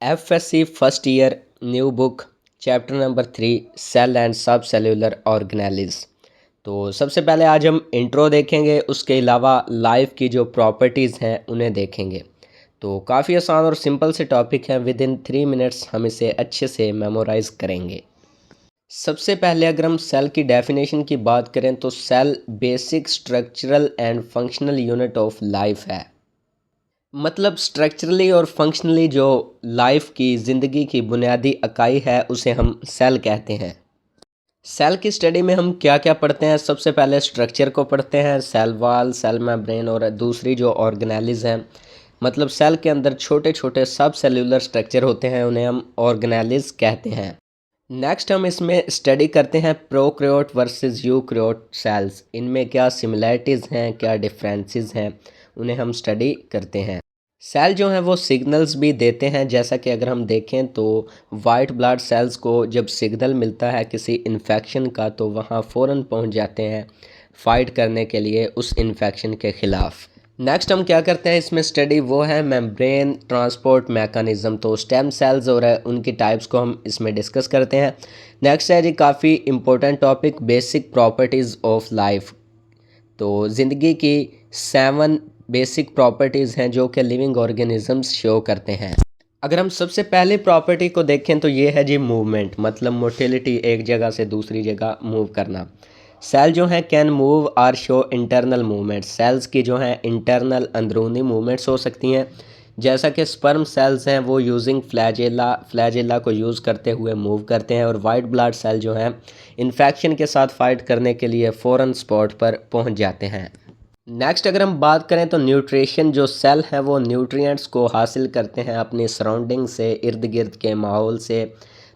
FSC first year new book chapter number 3 cell and subcellular organelles. तो सबसे पहले आज हम इंट्रो देखेंगे, उसके अलावा लाइफ की जो प्रॉपर्टीज़ हैं उन्हें देखेंगे। तो काफ़ी आसान और सिंपल से टॉपिक है, विद इन 3 मिनट्स हम इसे अच्छे से मेमोराइज करेंगे। सबसे पहले अगर हम सेल की डेफिनेशन की बात करें तो cell basic structural and functional unit of life है। मतलब स्ट्रक्चरली और फंक्शनली जो लाइफ की ज़िंदगी की बुनियादी इकाई है उसे हम सेल कहते हैं। सेल की स्टडी में हम क्या क्या पढ़ते हैं? सबसे पहले स्ट्रक्चर को पढ़ते हैं, सेल वॉल, सेल मेम्ब्रेन, और दूसरी जो ऑर्गेनेलिज हैं, मतलब सेल के अंदर छोटे छोटे सब सेल्यूलर स्ट्रक्चर होते हैं, उन्हें हम ऑर्गेनेलिज कहते हैं। नेक्स्ट हम इसमें स्टडी करते हैं प्रोकैरियोट वर्सेस यूकैरियोट सेल्स। इनमें क्या सिमिलैरिटीज़ हैं, क्या डिफरेंसेस हैं, उन्हें हम स्टडी करते हैं। सेल जो हैं वो सिग्नल्स भी देते हैं, जैसा कि अगर हम देखें तो वाइट ब्लड सेल्स को जब सिग्नल मिलता है किसी इन्फेक्शन का तो वहाँ फ़ौरन पहुँच जाते हैं फ़ाइट करने के लिए उस इन्फेक्शन के ख़िलाफ़। नेक्स्ट हम क्या करते हैं इसमें स्टडी, वो है मेम्ब्रेन ट्रांसपोर्ट मैकेनिज़्म। तो स्टेम सेल्स और उनकी टाइप्स को हम इसमें डिस्कस करते हैं। नेक्स्ट है जी काफ़ी important topic, basic properties of life. तो ज़िंदगी की 7 बेसिक प्रॉपर्टीज़ हैं जो कि लिविंग ऑर्गेनिजम्स शो करते हैं। अगर हम सबसे पहले प्रॉपर्टी को देखें तो ये है जी मूवमेंट, मतलब मोटिलिटी, एक जगह से दूसरी जगह मूव करना। सेल जो हैं can move or show internal movements. Cells की जो हैं इंटरनल अंदरूनी मूवमेंट्स हो सकती हैं, जैसा कि स्पर्म सेल्स हैं वो यूजिंग फ्लैजेला को यूज़ करते हुए मूव करते हैं, और वाइट ब्लड सेल जो हैं इन्फेक्शन के साथ फाइट करने के लिए फ़ौरन स्पॉट पर पहुंच जाते हैं। नेक्स्ट अगर हम बात करें तो न्यूट्रिशन, जो सेल हैं वो न्यूट्रिएंट्स को हासिल करते हैं अपनी सराउंडिंग से, इर्द गिर्द के माहौल से।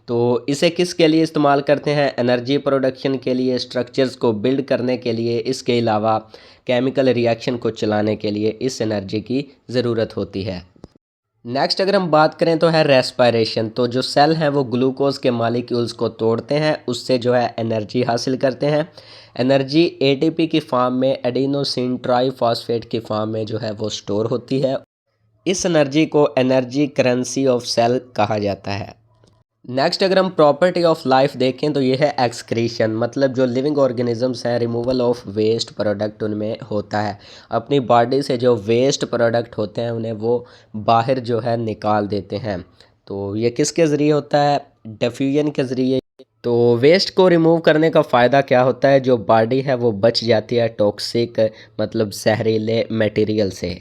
तो इसे किसके लिए इस्तेमाल करते हैं? एनर्जी प्रोडक्शन के लिए, स्ट्रक्चर्स को बिल्ड करने के लिए, इसके अलावा केमिकल रिएक्शन को चलाने के लिए इस एनर्जी की ज़रूरत होती है। नेक्स्ट अगर हम बात करें तो है रेस्पायरेशन। तो जो सेल हैं वो ग्लूकोज के मालिक्यूल्स को तोड़ते हैं, उससे जो है एनर्जी हासिल करते हैं। एनर्जी एटीपी की फॉर्म में, एडिनोसिन ट्राइफॉस्फेट की फॉर्म में जो है वो स्टोर होती है। इस एनर्जी को एनर्जी करेंसी ऑफ सेल कहा जाता है। नेक्स्ट अगर हम प्रॉपर्टी ऑफ लाइफ देखें तो ये है एक्सक्रीशन, मतलब जो लिविंग ऑर्गेनिजम्स हैं रिमूवल ऑफ वेस्ट प्रोडक्ट उनमें होता है। अपनी बॉडी से जो वेस्ट प्रोडक्ट होते हैं उन्हें वो बाहर जो है निकाल देते हैं। तो ये किसके ज़रिए होता है? डिफ्यूजन के ज़रिए। तो वेस्ट को रिमूव करने का फ़ायदा क्या होता है? जो बॉडी है वो बच जाती है टॉक्सिक, मतलब जहरीले मटेरियल से।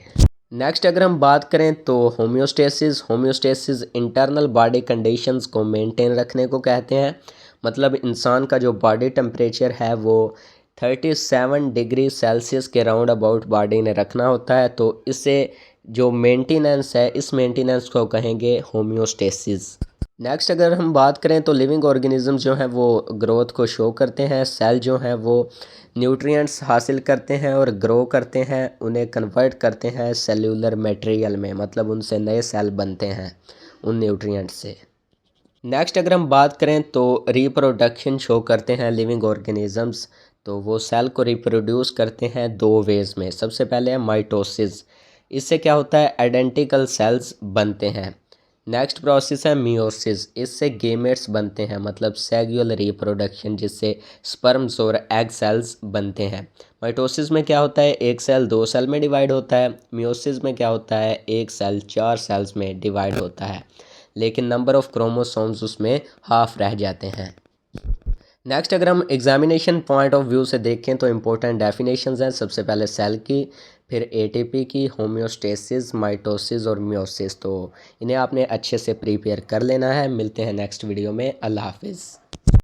नेक्स्ट अगर हम बात करें तो होम्योस्टेसिस इंटरनल बॉडी कंडीशंस को मेंटेन रखने को कहते हैं। मतलब इंसान का जो बॉडी टेम्परेचर है वो 37 डिग्री सेल्सियस के राउंड अबाउट बॉडी ने रखना होता है। तो इससे जो मेंटेनेंस है, इस मेंटेनेंस को कहेंगे होम्योस्टेसिस। नेक्स्ट अगर हम बात करें तो लिविंग ऑर्गेनिज्म जो हैं वो ग्रोथ को शो करते हैं। सेल जो हैं वो न्यूट्रिएंट्स हासिल करते हैं और ग्रो करते हैं, उन्हें कन्वर्ट करते हैं सेल्यूलर मटेरियल में, मतलब उनसे नए सेल बनते हैं उन न्यूट्रिएंट्स से। नेक्स्ट अगर हम बात करें तो रिप्रोडक्शन शो करते हैं लिविंग ऑर्गेनिजम्स। तो वो सेल को रिप्रोड्यूस करते हैं 2 वेज़ में। सबसे पहले है माइटोसिस, इससे क्या होता है? आइडेंटिकल सेल्स बनते हैं। नेक्स्ट प्रोसेस है मियोसिस, इससे गेमेट्स बनते हैं, मतलब सेक्सुअल रिप्रोडक्शन, जिससे स्पर्म्स और एग सेल्स बनते हैं। माइटोसिस में क्या होता है? एक सेल 2 सेल में डिवाइड होता है। मियोसिस में क्या होता है? एक सेल 4 सेल्स में डिवाइड होता है, लेकिन नंबर ऑफ क्रोमोसोम्स उसमें हाफ रह जाते हैं। नेक्स्ट अगर हम एग्जामिनेशन पॉइंट ऑफ व्यू से देखें तो इम्पोर्टेंट डेफिनेशंस हैं। सबसे पहले सेल की, फिर एटीपी की, होम्योस्टेसिस, माइटोसिस और मियोसिस। तो इन्हें आपने अच्छे से प्रिपेयर कर लेना है। मिलते हैं नेक्स्ट वीडियो में। अल्लाह हाफिज़।